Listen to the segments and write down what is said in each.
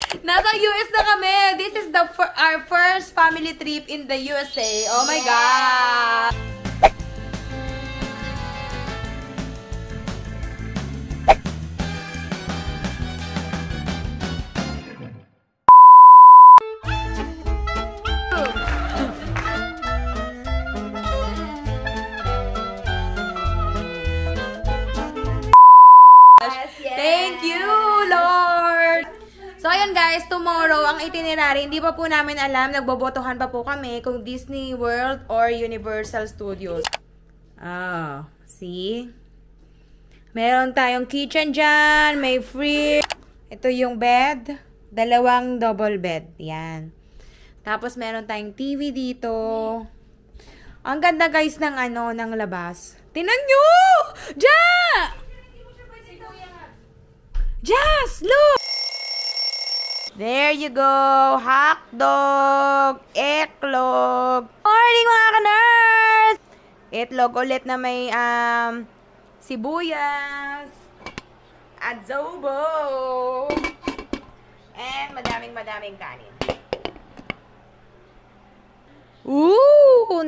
Nasa US na kami. This is our first family trip in the USA. Oh my God! Thank you, Lord! So, ayun guys, tomorrow, ang itinerary, hindi pa po namin alam, nagbobotohan pa po kami kung Disney World or Universal Studios. See? Meron tayong kitchen dyan, may free. Ito yung bed, 2 double bed. Yan. Tapos, meron tayong TV dito. Ang ganda guys ng ng labas. Tingnan nyo! Just look! There you go! Hot dog! Eklog! Morning mga ka-nurse! Itlog ulit na may sibuyas, adobo, and madaming kanin.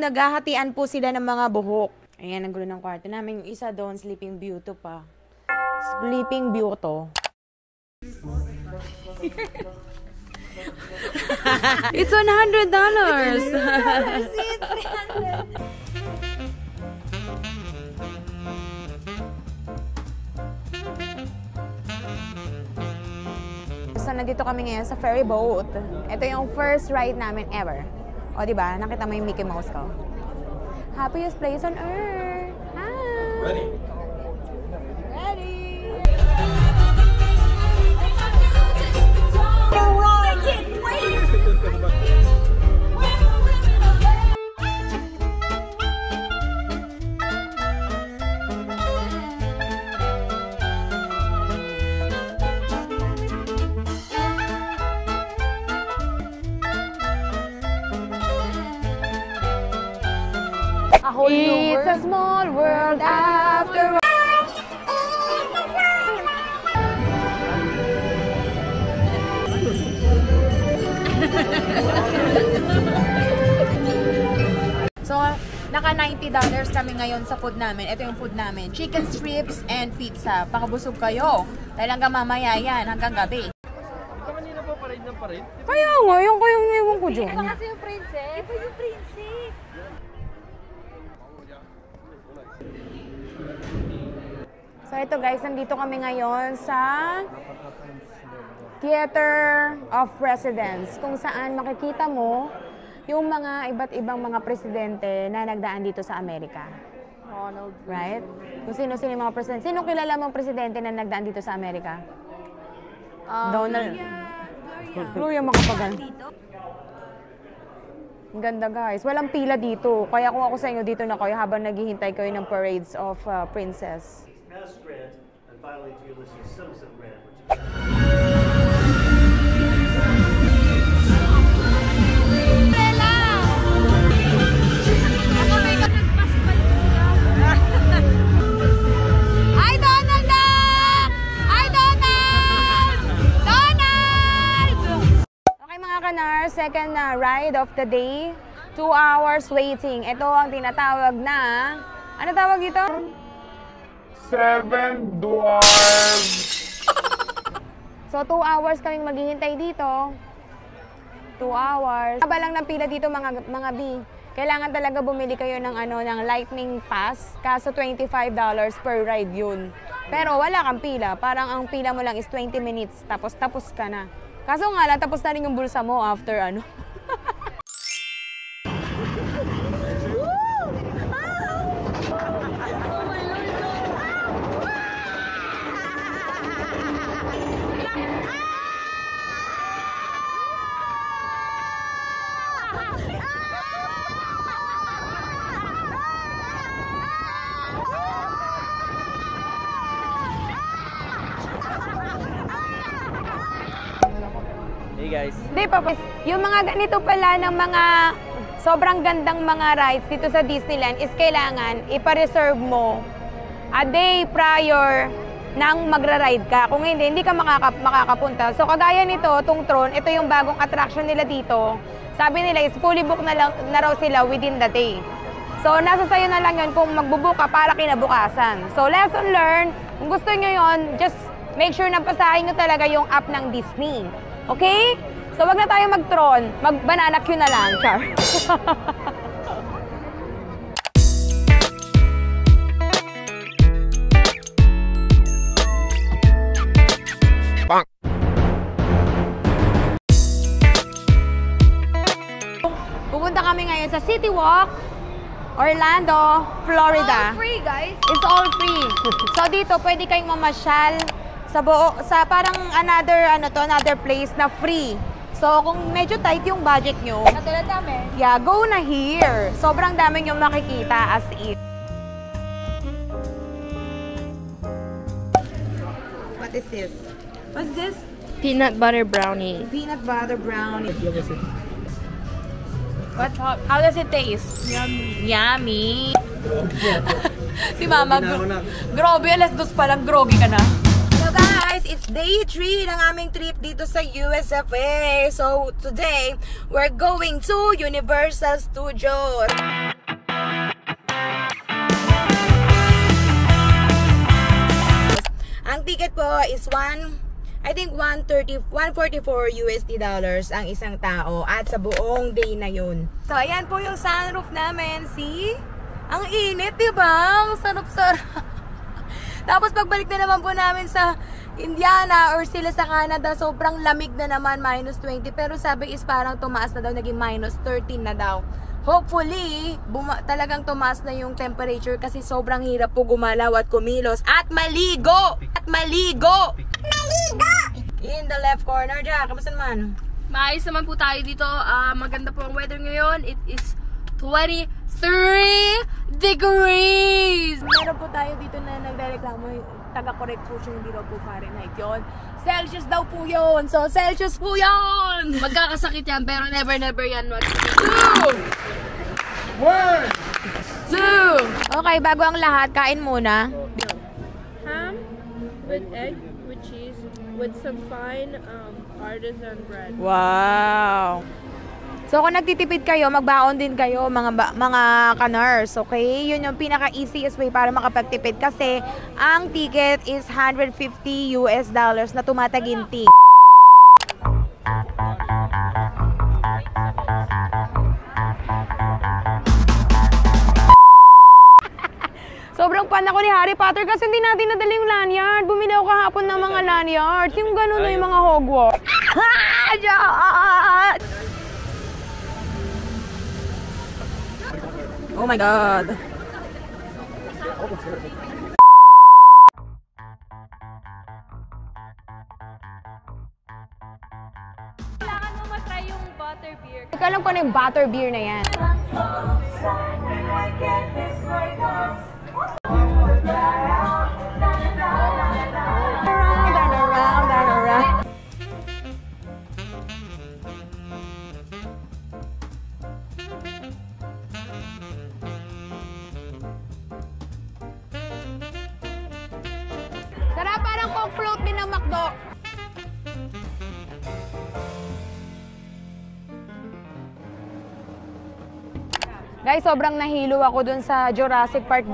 Naghahatian po sila ng mga buhok. Ayan, ang gulo ng kwarto namin. Yung isa doon, sleeping beauty pa. Sleeping beauty. It's $100. So, nandito kami ngayon sa ferry boat. Ito yung first ride namin ever. O, diba? Nakita mo yung Mickey Mouse ko. Happiest place on earth. Hi! Ready? It's a small world after all. So, naka $90 kami ngayon sa food namin. Ito yung food namin. Chicken strips and pizza. Pakabusog kayo. Dahil hanggang mamaya yan, hanggang gabi. Ito kanina pa pa rin ng pa rin? Kaya nga, yung ewan ko dyan. Ito kasi yung princess. Ito yung princess. So ito guys, nandito kami ngayon sa Theater of Presidents, kung saan makikita mo yung mga iba't ibang mga presidente na nagdaan dito sa Amerika. Right? Kung sino-sino yung mga presidente. Sino kilala mong presidente na nagdaan dito sa Amerika? Donald. Gloria makapagal. Ang ganda guys. Walang pila dito. Kaya kung ako sa inyo dito na kayo habang naghihintay kayo ng parades of princess. Grant, and finally to Ulysses Simpson Grant, which Hi Donald! Hi Donald! Donald! Okay mga kanar, second ride of the day. 2 hours waiting. Ito ang tinatawag na, ano tawag ito? 7 dwarves! So, 2 hours kaming maghihintay dito. 2 hours. Haba lang ng pila dito mga B. Kailangan talaga bumili kayo ng ng lightning pass. Kaso $25 per ride yun. Pero wala kang pila. Parang ang pila mo lang is 20 minutes. Tapos ka na. Kaso nga lang, tapos na rin yung bulsa mo after Hey guys. Hindi pa. Yung mga ganito pala ng mga sobrang gandang mga rides dito sa Disneyland is kailangan ipa-reserve mo a day prior nang magra-ride ka. Kung hindi ka makakapunta. So kagaya nito, tong Tron, ito yung bagong attraction nila dito. Sabi nila is fully booked na raw sila within the day. So nasa sayo na lang yun kung magbubook ka para kinabukasan. So lesson learned, kung gusto nyo yun, just make sure na basahin nyo talaga yung app ng Disney. Okay? So wag na tayo mag-Tron, mag-banana queue na lang, char. Pupunta kami ngayon sa City Walk, Orlando, Florida. All free, guys. It's all free. So dito pwede kayong mamasyal sa parang another place na free. So kung medyo tight yung budget nyo, Katulad namin. yeah, go na here. Sobrang dami yung makikita as in. What is this? What's this? Peanut butter brownie. Peanut butter brownie. How does it taste? Yummy. Yummy. Si Mama, grabe, alas 2 pa lang, groggy ka na. So guys, it's day 3 ng aming trip dito sa USFA. So today, we're going to Universal Studios. Ang ticket po is I think 144 USD dollars ang isang tao at sa buong day na yun. So ayan po yung sunroof namin. See? Ang init, diba? Ang sarap-sarap. Tapos pagbalik na naman po namin sa Indiana or sila sa Canada, sobrang lamig na naman, -20. Pero sabi is parang tumaas na daw, naging -13 na daw. Hopefully, talagang tumaas na yung temperature kasi sobrang hirap po gumalaw at kumilos at maligo! At maligo! Maligo! In the left corner dyan. Kamusta naman? Maayos naman po tayo dito. Maganda po ang weather ngayon. It is 23 degrees! Meron po tayo dito na nagreklamo. Taga-correct po siya, hindi daw po Fahrenheit yun. Celsius daw po yun! So, Celsius po yun! Magkakasakit yan, pero never yan. 2! Okay, bago ang lahat, kain muna. Ham with egg, with cheese, with some fine artisan bread. Wow! So, kung nagtitipid kayo, magbaon din kayo, mga ka-nurse, okay? Yun yung pinaka-easiest way para makapagtipid kasi ang ticket is $150 na tumataginti. Sobrang fan ako ni Harry Potter kasi hindi natin nadala yung lanyard. Bumili ako kahapon ng mga lanyards. Yung gano'n na yung mga Hogwarts. Oh my God. Kailangan mo matry yung butterbeer. Hindi ko alam kung ano yung butterbeer na yan. Around and around and around. Sarap, parang Coke float din ng McDo. Guys, sobrang nahilo ako dun sa Jurassic Park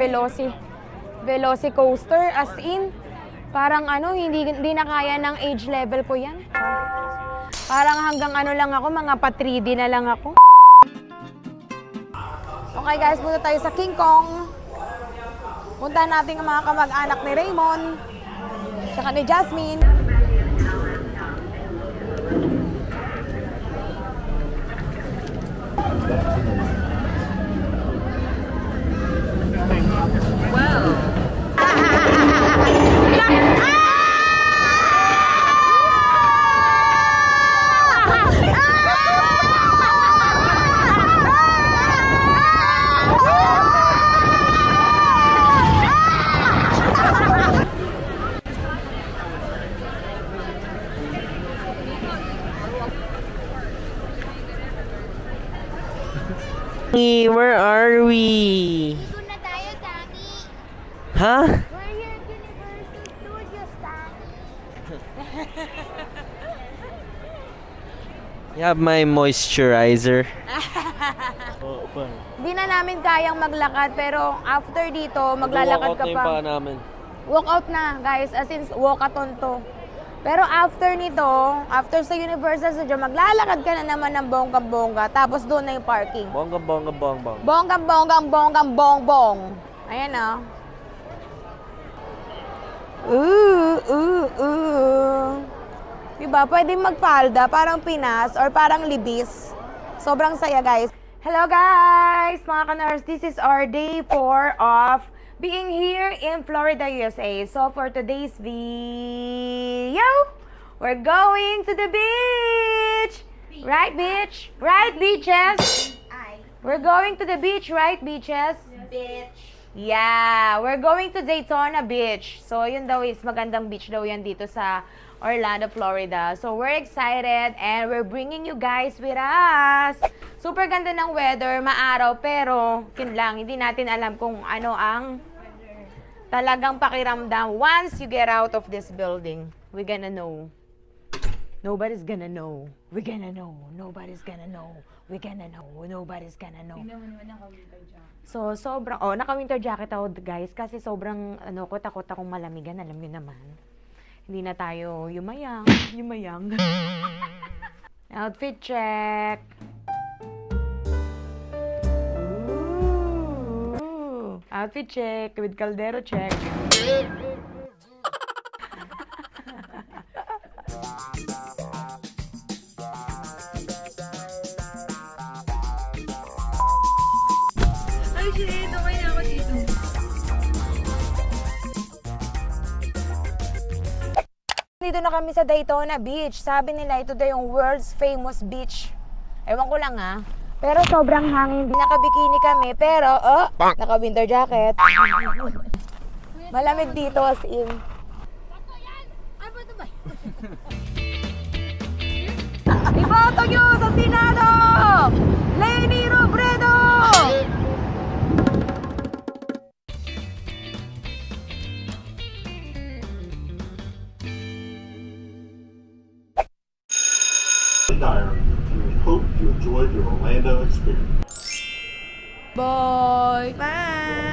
Velocicoaster. As in, parang hindi na kaya ng age level ko yan. Parang hanggang lang ako, mga pa-3D na lang ako. Okay guys, punta tayo sa King Kong. Puntahan natin ang mga kamag-anak ni Raymond. Tsaka ni Jasmine. Where are we? Dito na tayo, Daddy. Huh? We're here at Universal Studios. You have my moisturizer. Di na namin kayang maglakad, pero after dito, maglalakad ka Yung pa. paa namin. Walk out na, guys. As in, walkathon to. Pero after nito, after sa Universal Studio, maglalakad ka na naman ng bonggang-bongga. Tapos doon na yung parking. Bongga, bongga, bong, bong. Bonggang-bonggang-bonggang-bong-bong. Ayan ah. Diba? Pwedeng magpalda, parang Pinas or parang Libis. Sobrang saya, guys. Hello, guys! Mga ka-nurse, this is our day 4 of being here in Florida, USA. So, for today's video, we're going to the beach! Right, beach? Right, beaches? We're going to the beach, right, beaches? Beach. Yeah, we're going to Daytona Beach. So, yun daw is magandang beach daw yan dito sa Orlando, Florida. So, we're excited and we're bringing you guys with us. Super ganda ng weather, maaraw, pero yun lang, hindi natin alam kung ano ang talagang pakiramdam once you get out of this building. We're gonna know. Nobody's gonna know. We're gonna know. Nobody's gonna know. We're gonna know. Nobody's gonna know. So, sobrang, naka-winter jacket ako, guys, kasi sobrang, takot akong malamigan, alam niyo naman. Hindi na tayo yumayang. Outfit check. Ooh. Outfit check with caldero check. Ay, shit. Okay na ako dito. Dito na kami sa Daytona Beach. Sabi nila ito daw yung world's famous beach. Ewan ko lang Pero sobrang hangin. Naka-bikini kami. Pero, naka-winter jacket. Malamig dito as in. Iboto nyo sa Senado! Leni Robredo! Diary. We hope you enjoyed your Orlando experience. Bye! Bye!